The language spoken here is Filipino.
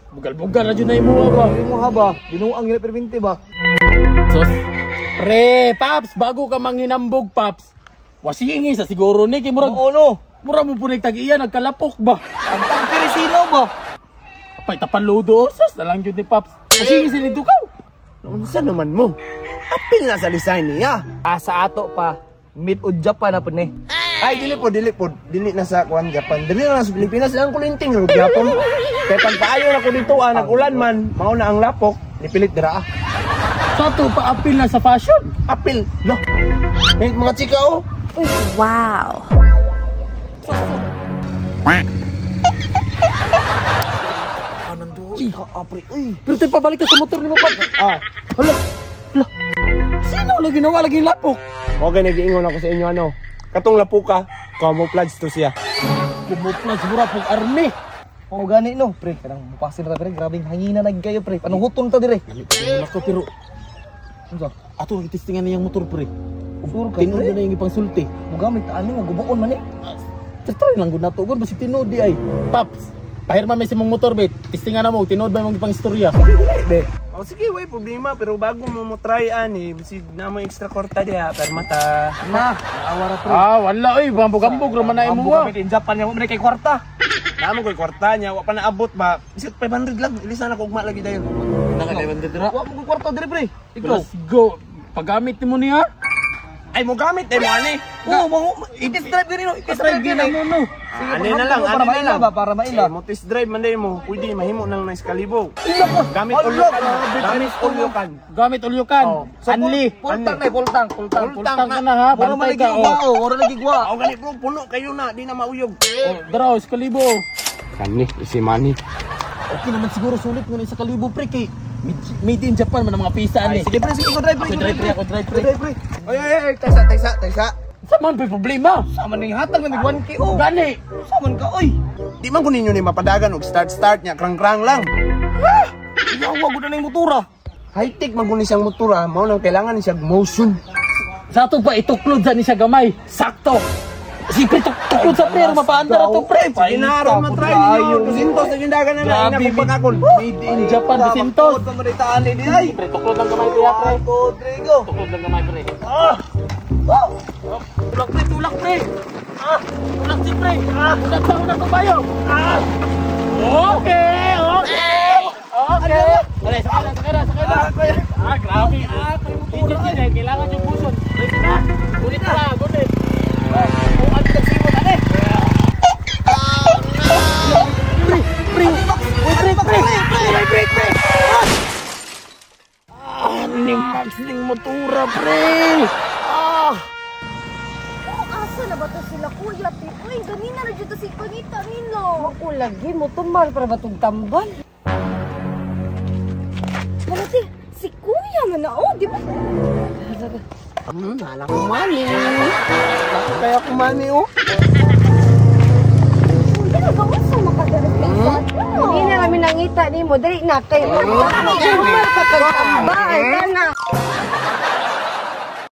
Bugal-bugal na dyan na imuha ba? Imuha ba? Binuang nila perminti ba? Sos, pre, Paps, bago ka manghinambog, Paps. Wasingi sa siguro ni, kay murag, no? murag mo po nagtag-iya, nagkalapok ba? Ang Pirisino ba? Apay, tapanlodo, sos, nalang yun ni Paps. Wasingi sila dukaw. Unsa naman mo? Apil na sa design niya. Sa ato pa, meet o Japan na po ni. Ay, dili po. Dili na sa Kuan Japan. Dili na sa Pilipinas lang kulinting ng Japan. Kaya pag paayo na ko dito, nag-ulan man, mauna ang lapok, nipilit dira. Sa ato, pa-apil na sa fashion. Apil, no? May mga chika, oh. Wow. Anong doon? Apri, uy. Pero tayo pabalik ka sa motor ni mo, Paps. Hala. Sino na ginawa lagi lapok? Okay, nag-iingon ako sa inyo, ano? Katong lapuka, camouflage to siya. Kumuplas, mura pong army. Oo, gani no, pre. Kanang mupasin na pre. Grabing hangina na kayo, pre. Panuhuton ta dire. Ako, pero... Ano ato, itistingan niyang motor, pre. Sure ka, Tinood pre? na yung ipang sulti. Mugamit, ano nga, gubuon man eh. Try lang gud nato gud basi tinood di ay. Paps, pahirma may simong motor bet. Tistingan na mo tinood ba imong ipang istorya. Be. Oh, sige, way problema. Pero bago mo try ani, si na mo extra korta diha, permata. Na, awara pre. Wala oy, bambog-ambog ra man na imo. Gamit in Japan mo kay kwarta. Namo koy kwarta niya, wa pa naabot ba. Isip 500 lang, ilisa na ko ugma lagi dayon. Naka 500 ra. Wa mo koy kwarta dire pre. Let's go. Pagamit nimo niya. Ay mo gamit ay mo ani. Oo, mo i-test drive gani no. Test drive gina mo no. Ani na lang, para maila ba para maila. Mo test drive man day mo. Pwede mahimo nang nice kalibo. Gamit ulyokan. Gamit ulyokan. Gamit ulyokan. Anli. Full tank ka na ha. Puro Bantay ka. ora nagigwa. O gani bro, puno kayo na, di na mauyog. Draw kalibo. Kani si Manny. Okay naman siguro sulit ngunit sa kalibo pre kay made in Japan man ang mga pisa ani. Sige pre, sige ko drive pre. Ako drive pre. Ay, tagsa. Sa man pa problema. Sama ning hatag ng 1K oh. Gani. Saman ka oy. Di man ko ninyo ni mapadagan og start nya krang lang. Yawa gud na ning motora. High tech man guni siyang motora, mao nang kailangan ni siya motion. Sa ato pa ituklod sa ni siya gamay. Sakto. Siyempre tuklod sa pre mapaandar ato pre. Inaron man try ninyo. Kusintos na gindagan na na ina pagpakon. Made in Japan Kusintos. Pamaritaan ni ay. Pre tuklod lang gamay pre pre. Rodrigo. Tuklod lang gamay pre. Tulak pre. Tulak si pre. Unat ko bayo. Okay. Sakay na. Grabe. Kailangan yung puson. Ulit na. Ning motora pre. Asa na ba to sila kuya? Uy, ganina na dito si Panita nilo. Ako lagi mo tumbal para batong tambal. Malati, si kuya man na di ba? Alang kumani. Kaya kumani oh. Hindi na ba sa makadalas ka sa hindi na namin nangita ni mo. Dali na kayo. Tumbal pa kag tambal. Kana.